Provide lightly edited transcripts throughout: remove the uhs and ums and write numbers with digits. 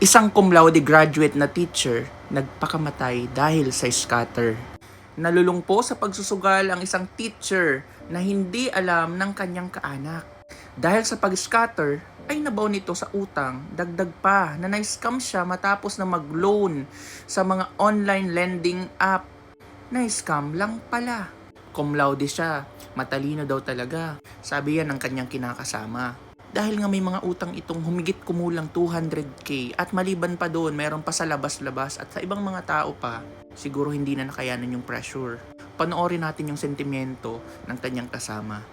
Isang cum laude graduate na teacher nagpakamatay dahil sa scatter. Nalulungpo sa pagsusugal ang isang teacher na hindi alam ng kanyang kaanak. Dahil sa pag-scatter, ay nabaw nito sa utang, dagdag pa na na-scam siya matapos na mag-loan sa mga online lending app. Na-scam lang pala. Cum laude siya, matalino daw talaga, sabi yan ng kanyang kinakasama. Dahil nga may mga utang itong humigit kumulang 200k at maliban pa doon, meron pa sa labas-labas at sa ibang mga tao pa, siguro hindi na nakayanan yung pressure. Panoorin natin yung sentimento ng kanyang kasama.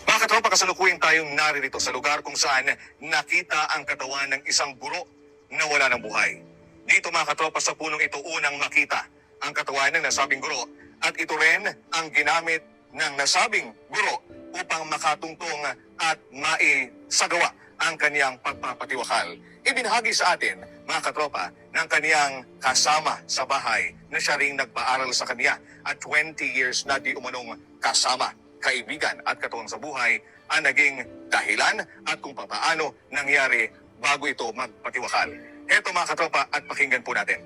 Mga katropa, kasalukuyan tayong naririto sa lugar kung saan nakita ang katawan ng isang guro na wala ng buhay. Dito mga katropa, sa punong ito unang makita ang katawan ng nasabing guro at ito rin ang ginamit ng nasabing guro upang makatungtong at maisagawa ang kaniyang pagpapatiwakal. Ibinahagi sa atin, mga katropa, ng kaniyang kasama sa bahay na siya ring nagpaaral sa kaniya at 20 years na di umanong kasama, kaibigan at katuwang sa buhay ang naging dahilan at kung paano nangyari bago ito magpatiwakal. Eto mga katropa at pakinggan po natin.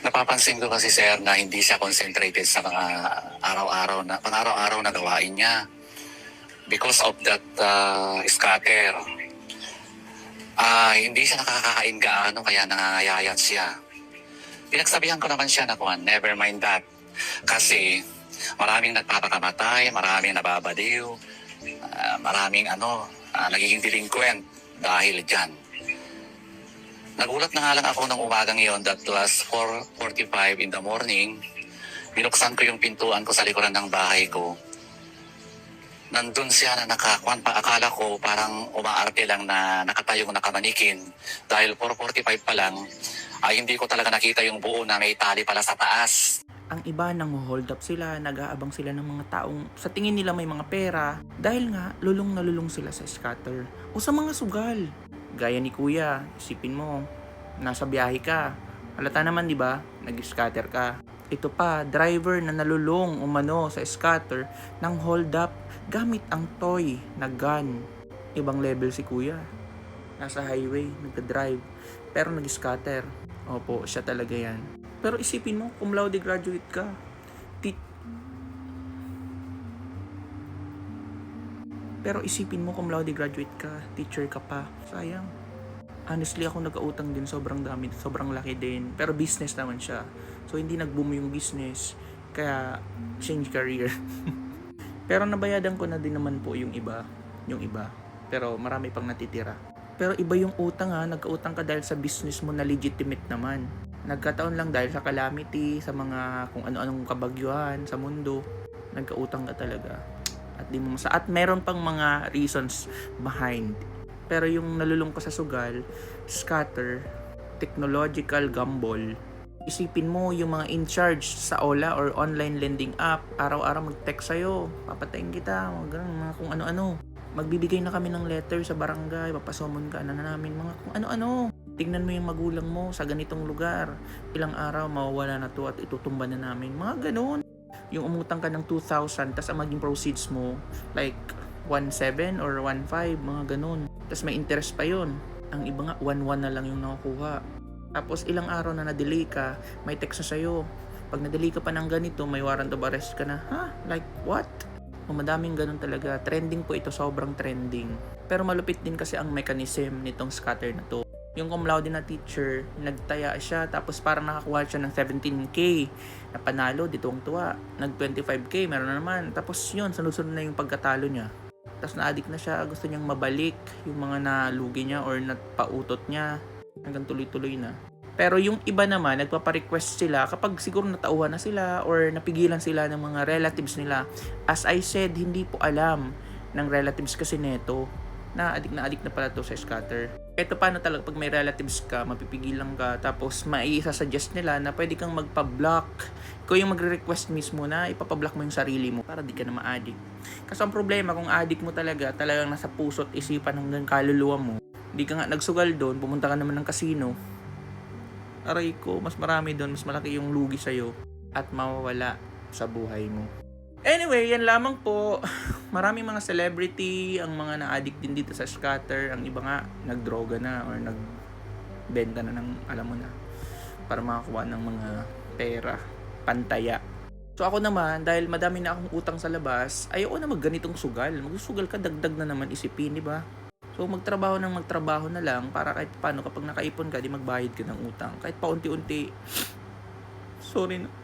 Napapansin ko kasi sir na hindi siya concentrated sa mga pang-araw-araw na gawain niya. Because of that scatter, hindi siya nakakakain gaano kaya nangangayayat siya. Pinagsabihan ko naman siya na never mind that. Kasi maraming nagpapakamatay, maraming nababaliw, maraming nagiging delinquent dahil dyan. Nagulat na nga lang ako ng umagang yon, that was 4:45 in the morning. Binuksan ko yung pintuan ko sa likuran ng bahay ko. Nandun siya na nakakuan pa. Akala ko parang umaarte lang na nakatayong nakamanikin. Dahil 4:45 pa lang, ay hindi ko talaga nakita yung buo na may tali pala sa taas. Ang iba nang hold up sila, nag-aabang sila ng mga taong sa tingin nila may mga pera dahil nga lulong na lulong sila sa scatter o sa mga sugal. Gaya ni kuya, isipin mo, nasa biyahe ka. Halata naman, di ba? Nag-scatter ka. Ito pa, driver na nalulong umano sa scatter ng hold up gamit ang toy na gun. Ibang level si kuya. Nasa highway, nagda-drive, pero nag-scatter. Opo, siya talaga yan. Pero isipin mo, cum laude graduate ka. Pero isipin mo, cum laude graduate ka, teacher ka pa. Sayang. Honestly, ako nag-autang din, sobrang dami, sobrang laki din. Pero business naman siya. So, hindi nag-boom yung business. Kaya, change career. Pero nabayadan ko na din naman po yung iba. Pero marami pang natitira. Pero iba yung utang nagka-utang ka dahil sa business mo na legitimate naman. Nagkataon lang dahil sa calamity, sa mga kung ano-anong kabagyuhan sa mundo. Nagka-utang ka talaga. At di mo at meron pang mga reasons behind. Pero yung nalulung ka sa sugal, scatter, technological gamble, isipin mo yung mga in charge sa OLA or online lending app, araw-araw mag-text sa'yo, papatayin kita, mga kung ano-ano. Magbibigay na kami ng letter sa barangay, papasomon ka na namin, mga kung ano-ano. Tignan mo yung magulang mo sa ganitong lugar. Ilang araw mawawala na to at itutumba na namin. Mga ganun. Yung umutang ka ng 2,000 tas ang maging proceeds mo like 1,700 or 1,500, mga ganun. Tas may interest pa yon. Ang iba nga 1,100 na lang yung nakukuha. Tapos ilang araw na na-delay ka, may text na sa'yo. Pag na-delay ka pa ng ganito, may warrant of arrest ka na. Like what? Madaming ganun talaga. Trending po ito, sobrang trending. Pero malupit din kasi ang mechanism nitong scatter na to. Yung cum laude na teacher, nagtaya siya, tapos parang nakakuha siya ng 17k na panalo, ditong tuwa. Nag 25k, meron na naman. Tapos yun, sunod-sunod na yung pagkatalo niya. Tapos na-addict na siya, gusto niyang mabalik yung mga nalugi niya or napautot niya. Hanggang tuloy-tuloy na. Pero yung iba naman, nagpapa-request sila kapag siguro natauhan na sila or napigilan sila ng mga relatives nila. As I said, hindi po alam ng relatives kasi neto na addict na pala to sa scatter. Ito paano talaga pag may relatives ka, mapipigilan ka, tapos maisasuggest nila na pwede kang magpa-block. Ikaw yung magre-request mismo na ipapablock mo yung sarili mo para di ka na ma-addict. Kasi ang problema kung addict mo talagang nasa puso't isipan hanggang kaluluwa mo, di ka nga nagsugal doon, pumunta ka naman ng casino, aray ko, mas marami doon, mas malaki yung lugi sa'yo at mawawala sa buhay mo. Anyway, yan lamang po. Maraming mga celebrity ang mga na-addict din dito sa scatter. Ang iba nga, nagdroga na or benta na ng, alam mo na, para makakuha ng mga pera, pantaya. So ako naman, dahil madami na akong utang sa labas, ayoko na magganitong sugal. Magsusugal ka, dagdag na naman isipin, di ba? So magtrabaho na lang para kahit paano kapag nakaipon ka, di magbayad ka ng utang. Kahit paunti-unti, sorry na.